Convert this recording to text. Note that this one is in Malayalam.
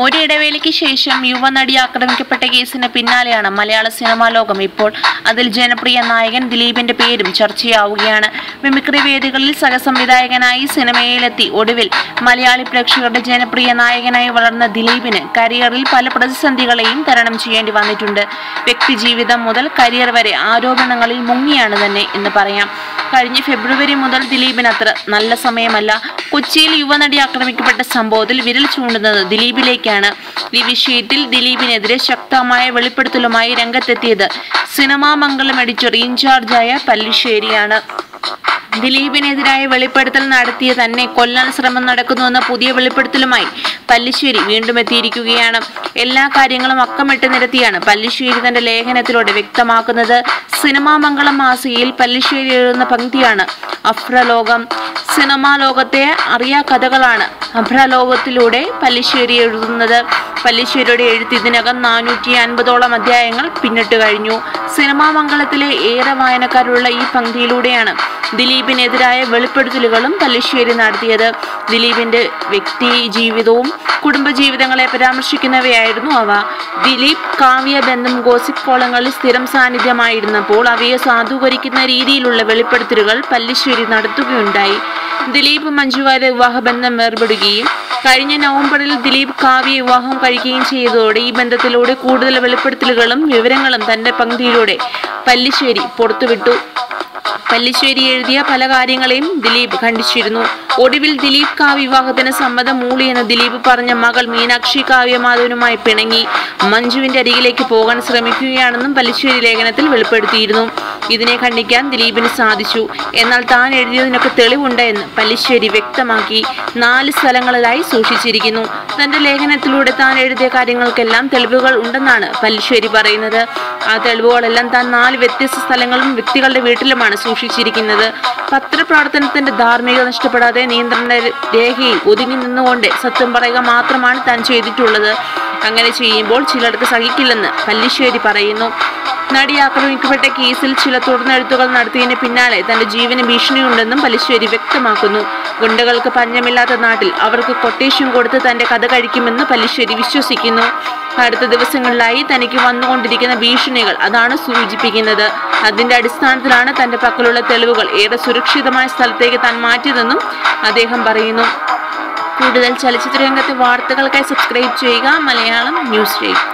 ഒരിടവേളയ്ക്ക് ശേഷം യുവനടി ആക്രമിക്കപ്പെട്ട കേസിന് പിന്നാലെയാണ് മലയാള സിനിമാ ലോകം ഇപ്പോൾ അതിൽ ജനപ്രിയ നായകൻ ദിലീപിന്റെ പേരും ചർച്ചയാവുകയാണ്. മിമിക്രി വേദികളിൽ സഹസംവിധായകനായി സിനിമയിലെത്തി ഒടുവിൽ മലയാളി പ്രേക്ഷകരുടെ ജനപ്രിയ നായകനായി വളർന്ന ദിലീപിന് കരിയറിൽ പല പ്രതിസന്ധികളെയും തരണം ചെയ്യേണ്ടി വന്നിട്ടുണ്ട്. വ്യക്തിജീവിതം മുതൽ കരിയർ വരെ ആരോപണങ്ങളിൽ മുങ്ങിയാണ് തന്നെ എന്ന് പറയാം. കഴിഞ്ഞ ഫെബ്രുവരി മുതൽ ദിലീപിന് അത്ര നല്ല സമയമല്ല. കൊച്ചിയിൽ യുവനടി ആക്രമിക്കപ്പെട്ട സംഭവത്തിൽ വിരൽ ചൂണ്ടുന്നത് ദിലീപിലേക്കാണ്. ഈ വിഷയത്തിൽ ദിലീപിനെതിരെ ശക്തമായ വെളിപ്പെടുത്തലുമായി രംഗത്തെത്തിയത് സിനിമാ മംഗളം എഡിറ്റർ ഇൻചാർജായ പല്ലിശ്ശേരിയാണ്. ദിലീപിനെതിരായ വെളിപ്പെടുത്തൽ നടത്തിയ തന്നെ കൊല്ലാൻ ശ്രമം നടക്കുന്നുവെന്ന പുതിയ വെളിപ്പെടുത്തലുമായി പല്ലിശ്ശേരി വീണ്ടും എത്തിയിരിക്കുകയാണ്. എല്ലാ കാര്യങ്ങളും അക്കമിട്ട് നിരത്തിയാണ് പല്ലിശ്ശേരി തന്റെ ലേഖനത്തിലൂടെ വ്യക്തമാക്കുന്നത്. സിനിമാ മംഗളം മാസികയിൽ പല്ലിശ്ശേരി എഴുതുന്ന പങ്ക്തിയാണ് അഭ്രലോകം. സിനിമാ ലോകത്തെ അറിയാ കഥകളാണ് അഭ്രലോകത്തിലൂടെ പല്ലിശ്ശേരി എഴുതുന്നത്. പല്ലിശ്ശേരിയുടെ എഴുത്ത് ഇതിനകം 450ഓളം അധ്യായങ്ങൾ പിന്നിട്ട് കഴിഞ്ഞു. സിനിമാ മംഗളത്തിലെ ഏറെ വായനക്കാരുള്ള ഈ പങ്ക്തിയിലൂടെയാണ് ദിലീപിനെതിരായ വെളിപ്പെടുത്തലുകളും പല്ലിശ്ശേരി നടത്തിയത്. ദിലീപിന്റെ വ്യക്തി ജീവിതവും കുടുംബജീവിതങ്ങളെ പരാമർശിക്കുന്നവയായിരുന്നു അവ. ദിലീപ് കാവ്യ ബന്ധം ഗോസിപ്പ് കോളങ്ങളിൽ സ്ഥിരം സാന്നിധ്യമായിരുന്നപ്പോൾ അവയെ സാധൂകരിക്കുന്ന രീതിയിലുള്ള വെളിപ്പെടുത്തലുകൾ പല്ലിശ്ശേരി നടത്തുകയുണ്ടായി. ദിലീപ് മഞ്ജു വാര്യർ വിവാഹബന്ധം വേർപെടുകയും കഴിഞ്ഞ നവംബറിൽ ദിലീപ് കാവ്യ വിവാഹം കഴിക്കുകയും ചെയ്തതോടെ ഈ ബന്ധത്തിലൂടെ കൂടുതൽ വെളിപ്പെടുത്തലുകളും വിവരങ്ങളും തന്റെ പങ്ക്തിയിലൂടെ പല്ലിശ്ശേരി പുറത്തുവിട്ടു. പല്ലിശ്ശേരി എഴുതിയ പല കാര്യങ്ങളെയും ദിലീപ് ഖണ്ഡിച്ചിരുന്നു. ഒടുവിൽ ദിലീപ് കാവ്യ വിവാഹത്തിന് സമ്മതം മൂളിയെന്ന് ദിലീപ് പറഞ്ഞ മകൾ മീനാക്ഷി കാവ്യമാധവനുമായി പിണങ്ങി മഞ്ജുവിന്റെ അരികിലേക്ക് പോകാൻ ശ്രമിക്കുകയാണെന്നും പല്ലിശ്ശേരി ലേഖനത്തിൽ വെളിപ്പെടുത്തിയിരുന്നു. ഇതിനെ ഖണ്ഡിക്കാൻ ദിലീപിന് സാധിച്ചു. എന്നാൽ താൻ എഴുതിയതിനൊക്കെ തെളിവുണ്ട് എന്ന് പല്ലിശ്ശേരി വ്യക്തമാക്കി. 4 സ്ഥലങ്ങളിലായി സൂക്ഷിച്ചിരിക്കുന്നു. തന്റെ ലേഖനത്തിലൂടെ താൻ എഴുതിയ കാര്യങ്ങൾക്കെല്ലാം തെളിവുകൾ ഉണ്ടെന്നാണ് പല്ലിശ്ശേരി പറയുന്നത്. ആ തെളിവുകളെല്ലാം താൻ 4 വ്യത്യസ്ത സ്ഥലങ്ങളും വ്യക്തികളുടെ വീട്ടിലുമാണ് സൂക്ഷിച്ചിരിക്കുന്നത്. പത്രപ്രവർത്തനത്തിന്റെ ധാർമ്മികത നഷ്ടപ്പെടാതെ നിയന്ത്രണ രേഖയിൽ ഒതുങ്ങി നിന്നുകൊണ്ട് സത്യം പറയുക മാത്രമാണ് താൻ ചെയ്തിട്ടുള്ളത്. അങ്ങനെ ചെയ്യുമ്പോൾ ചിലർക്ക് സഹിക്കില്ലെന്ന് പല്ലിശ്ശേരി പറയുന്നു. നടി ആക്രമിക്കപ്പെട്ട കേസിൽ ചില തുടർന്നെഴുത്തുകൾ നടത്തിയതിന് പിന്നാലെ തന്റെ ജീവന് ഭീഷണിയുണ്ടെന്നും പല്ലിശ്ശേരി വ്യക്തമാക്കുന്നു. ഗുണ്ടകൾക്ക് പഞ്ഞമില്ലാത്ത നാട്ടിൽ അവർക്ക് കൊട്ടേഷൻ കൊടുത്ത് തന്റെ കഥ കഴിക്കുമെന്ന് പല്ലിശ്ശേരി വിശ്വസിക്കുന്നു. അടുത്ത ദിവസങ്ങളിലായി തനിക്ക് വന്നുകൊണ്ടിരിക്കുന്ന ഭീഷണികൾ അതാണ് സൂചിപ്പിക്കുന്നത്. അതിന്റെ അടിസ്ഥാനത്തിലാണ് തന്റെ പക്കലുള്ള തെളിവുകൾ ഏറെ സുരക്ഷിതമായ സ്ഥലത്തേക്ക് താൻ മാറ്റിയതെന്നും അദ്ദേഹം പറയുന്നു. കൂടുതൽ ചലച്ചിത്ര രംഗത്തെ വാർത്തകൾക്കായി സബ്സ്ക്രൈബ് ചെയ്യുക മലയാളം ന്യൂസ് റീഡ്.